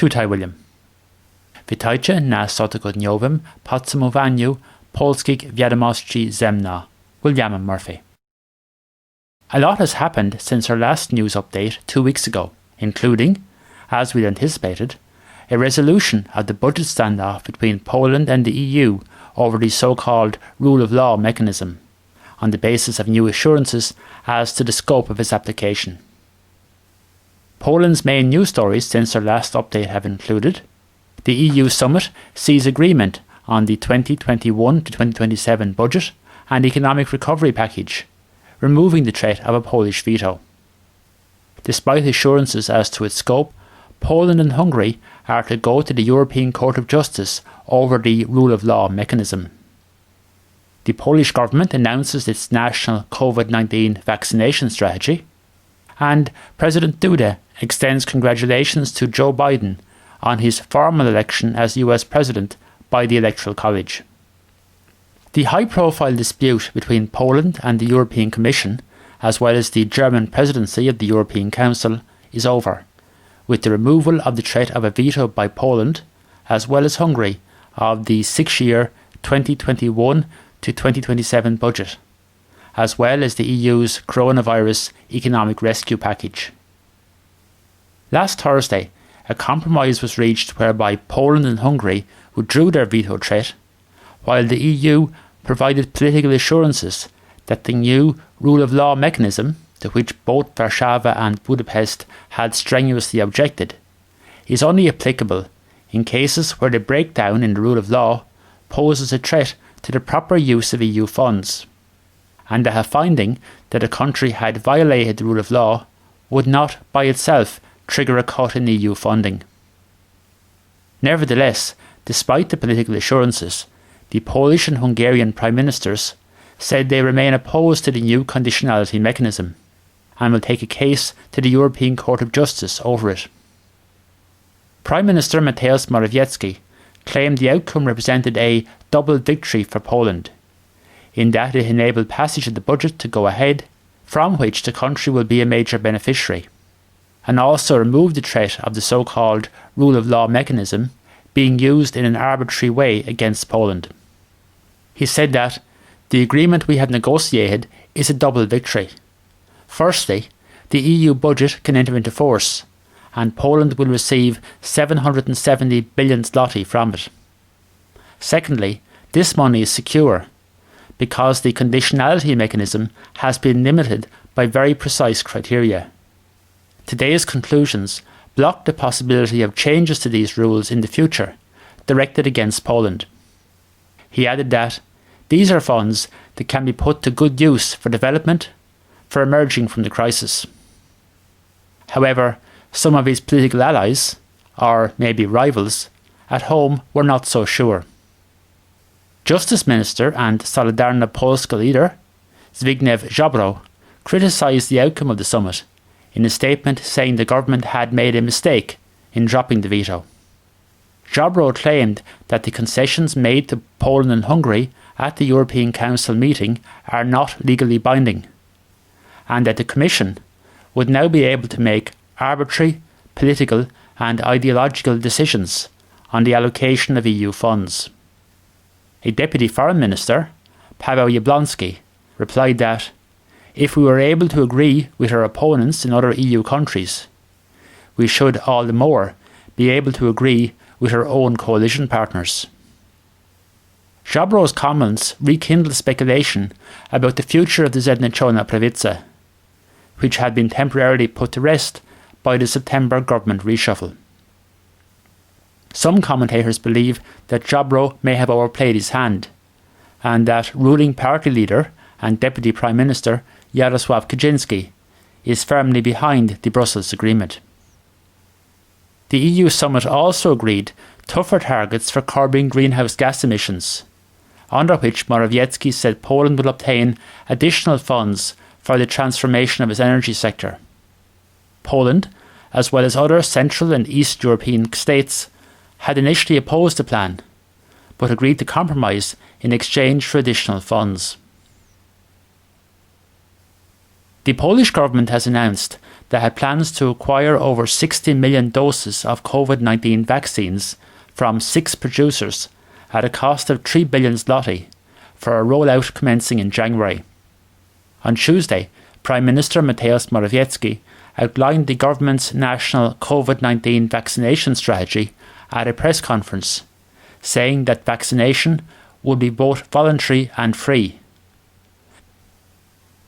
Tutaj William. Witajcie na cotygodniowym podsumowaniu polskich wiadomości ze mną, William Murphy. A lot has happened since our last news update 2 weeks ago, including, as we'd anticipated, a resolution of the budget standoff between Poland and the EU over the so-called rule of law mechanism, on the basis of new assurances as to the scope of its application. Poland's main news stories since our last update have included the EU summit sees agreement on the 2021 to 2027 budget and economic recovery package, removing the threat of a Polish veto. Despite assurances as to its scope, Poland and Hungary are to go to the European Court of Justice over the rule of law mechanism. The Polish government announces its national COVID-19 vaccination strategy, and President Duda extends congratulations to Joe Biden on his formal election as US President by the Electoral College. The high-profile dispute between Poland and the European Commission, as well as the German presidency of the European Council, is over, with the removal of the threat of a veto by Poland, as well as Hungary, of the 6-year 2021 to 2027 budget, as well as the EU's coronavirus economic rescue package. Last Thursday, a compromise was reached whereby Poland and Hungary withdrew their veto threat, while the EU provided political assurances that the new rule of law mechanism, to which both Warsaw and Budapest had strenuously objected, is only applicable in cases where the breakdown in the rule of law poses a threat to the proper use of EU funds, and that a finding that a country had violated the rule of law would not by itself trigger a cut in EU funding. Nevertheless, despite the political assurances, the Polish and Hungarian Prime Ministers said they remain opposed to the new conditionality mechanism and will take a case to the European Court of Justice over it. Prime Minister Mateusz Morawiecki claimed the outcome represented a double victory for Poland, in that it enabled passage of the budget to go ahead, from which the country will be a major beneficiary, and also removed the threat of the so-called rule of law mechanism being used in an arbitrary way against Poland. He said that the agreement we have negotiated is a double victory. Firstly, the EU budget can enter into force, and Poland will receive 770 billion zloty from it. Secondly, this money is secure, because the conditionality mechanism has been limited by very precise criteria. Today's conclusions block the possibility of changes to these rules in the future, directed against Poland. He added that these are funds that can be put to good use for development, for emerging from the crisis. However, some of his political allies, or maybe rivals, at home were not so sure. Justice Minister and Solidarna Polska leader, Zbigniew Ziobro, criticised the outcome of the summit, in a statement saying the government had made a mistake in dropping the veto. Ziobro claimed that the concessions made to Poland and Hungary at the European Council meeting are not legally binding, and that the Commission would now be able to make arbitrary, political and ideological decisions on the allocation of EU funds. A Deputy Foreign Minister, Paweł Jablonski, replied that if we were able to agree with our opponents in other EU countries, we should all the more be able to agree with our own coalition partners. Ziobro's comments rekindled speculation about the future of the Zjednoczona Prawica, which had been temporarily put to rest by the September government reshuffle. Some commentators believe that Ziobro may have overplayed his hand, and that ruling party leader and Deputy Prime Minister Jarosław Kaczyński is firmly behind the Brussels agreement. The EU summit also agreed tougher targets for curbing greenhouse gas emissions, under which Morawiecki said Poland will obtain additional funds for the transformation of its energy sector. Poland, as well as other Central and East European states, had initially opposed the plan, but agreed to compromise in exchange for additional funds. The Polish government has announced that had plans to acquire over 60 million doses of COVID-19 vaccines from 6 producers at a cost of 3 billion zloty for a rollout commencing in January. On Tuesday, Prime Minister Mateusz Morawiecki outlined the government's national COVID-19 vaccination strategy at a press conference, saying that vaccination would be both voluntary and free.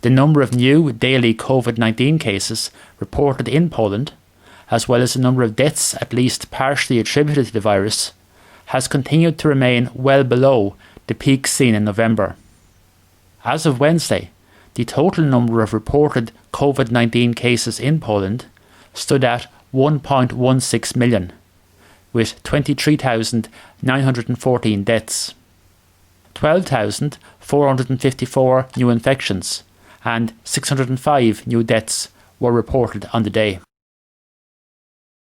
The number of new daily COVID-19 cases reported in Poland, as well as the number of deaths at least partially attributed to the virus, has continued to remain well below the peak seen in November. As of Wednesday, the total number of reported COVID-19 cases in Poland stood at 1.16 million, with 23,914 deaths, 12,454 new infections, and 605 new deaths were reported on the day.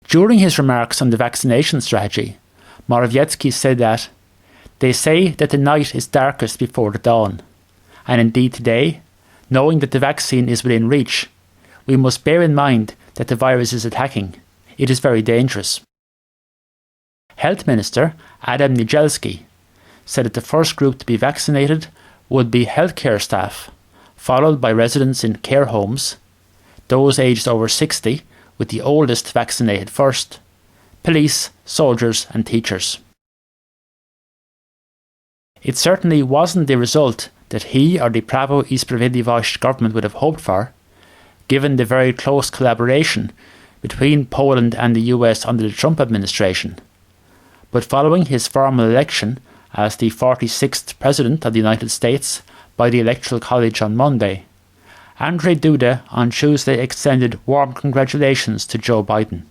During his remarks on the vaccination strategy, Morawiecki said that they say that the night is darkest before the dawn, and indeed today, knowing that the vaccine is within reach, we must bear in mind that the virus is attacking. It is very dangerous. Health Minister Adam Niedzielski said that the first group to be vaccinated would be healthcare staff, followed by residents in care homes, those aged over 60, with the oldest vaccinated first, police, soldiers and teachers. It certainly wasn't the result that he or the Prawo i Sprawiedliwość government would have hoped for, given the very close collaboration between Poland and the US under the Trump administration. But following his formal election as the 46th President of the United States by the Electoral College on Monday, Andrzej Duda on Tuesday extended warm congratulations to Joe Biden.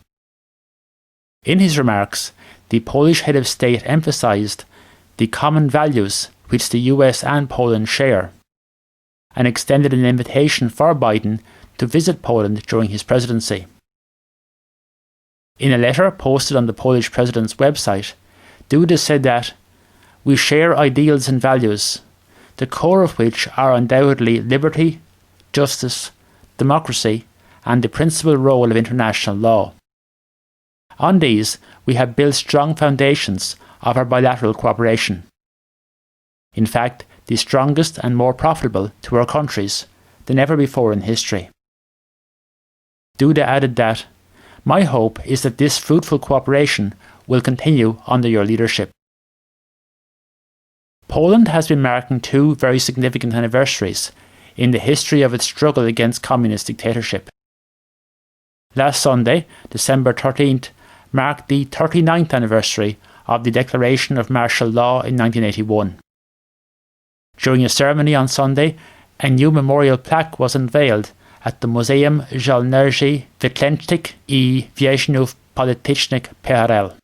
In his remarks, the Polish head of state emphasised the common values which the US and Poland share, and extended an invitation for Biden to visit Poland during his presidency. In a letter posted on the Polish president's website, Duda said that we share ideals and values, the core of which are undoubtedly liberty, justice, democracy, and the principal role of international law. On these, we have built strong foundations of our bilateral cooperation. In fact, the strongest and more profitable to our countries than ever before in history. Duda added that, my hope is that this fruitful cooperation will continue under your leadership. Poland has been marking 2 very significant anniversaries in the history of its struggle against communist dictatorship. Last Sunday, December 13th, marked the 39th anniversary of the declaration of martial law in 1981. During a ceremony on Sunday, a new memorial plaque was unveiled at the Muzeum Żołnierzy Wyklętych I Więźniów Politycznych PRL,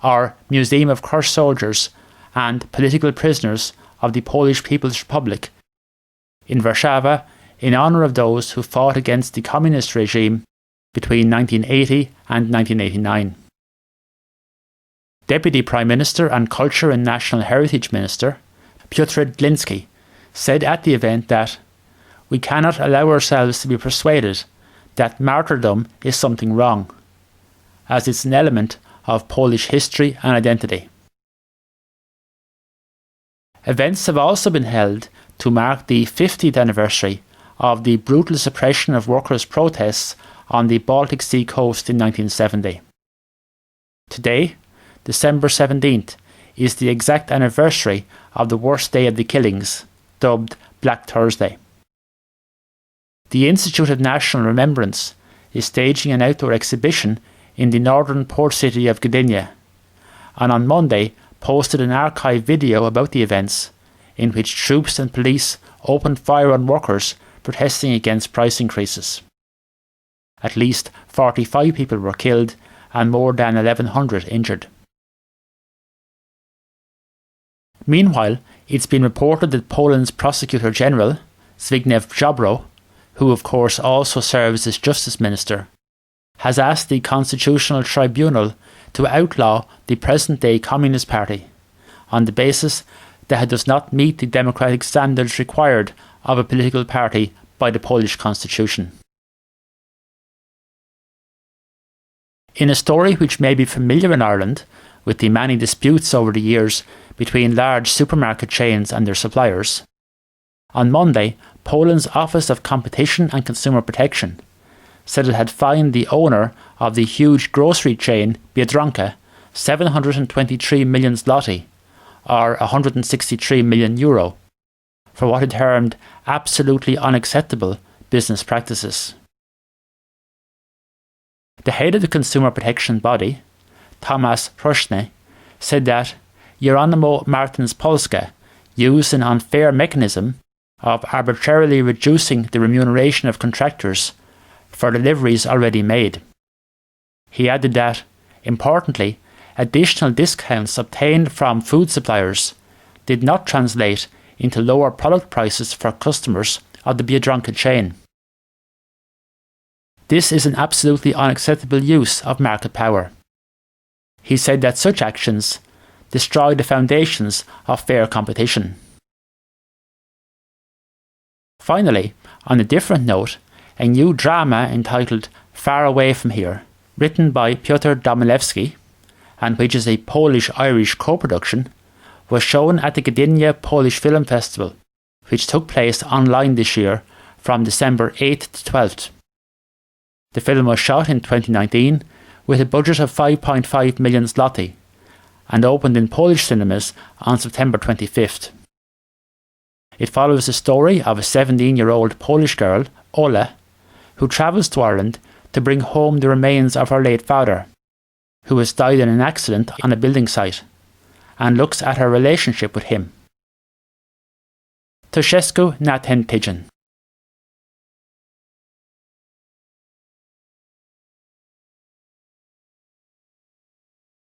or Museum of Cursed Soldiers and Political Prisoners of the Polish People's Republic, in Warszawa, in honour of those who fought against the communist regime between 1980 and 1989. Deputy Prime Minister and Culture and National Heritage Minister Piotr Gliński said at the event that we cannot allow ourselves to be persuaded that martyrdom is something wrong, as it's an element of Polish history and identity. Events have also been held to mark the 50th anniversary of the brutal suppression of workers' protests on the Baltic Sea coast in 1970. Today, December 17th, is the exact anniversary of the worst day of the killings, dubbed Black Thursday. The Institute of National Remembrance is staging an outdoor exhibition in the northern port city of Gdynia, and on Monday posted an archive video about the events, in which troops and police opened fire on workers protesting against price increases. At least 45 people were killed and more than 1,100 injured. Meanwhile, it's been reported that Poland's Prosecutor General, Zbigniew Ziobro, who of course also serves as Justice Minister, has asked the Constitutional Tribunal to outlaw the present-day Communist Party on the basis that it does not meet the democratic standards required of a political party by the Polish constitution. In a story which may be familiar in Ireland, with the many disputes over the years between large supermarket chains and their suppliers, on Monday, Poland's Office of Competition and Consumer Protection said it had fined the owner of the huge grocery chain Biedronka 723 million zloty, or €163 million, for what it termed absolutely unacceptable business practices. The head of the consumer protection body, Tomasz Roczny, said that Jeronimo Martins Polska used an unfair mechanism of arbitrarily reducing the remuneration of contractors for deliveries already made. He added that, importantly, additional discounts obtained from food suppliers did not translate into lower product prices for customers of the Biedronka chain. This is an absolutely unacceptable use of market power. He said that such actions destroy the foundations of fair competition. Finally, on a different note, a new drama entitled Far Away From Here, written by Piotr Domilewski, and which is a Polish-Irish co-production, was shown at the Gdynia Polish Film Festival, which took place online this year from December 8th to 12th. The film was shot in 2019 with a budget of 5.5 million zloty and opened in Polish cinemas on September 25th. It follows the story of a 17-year-old Polish girl, Ola, who travels to Ireland to bring home the remains of her late father, who has died in an accident on a building site, and looks at her relationship with him. Toshesku na ten tydzień.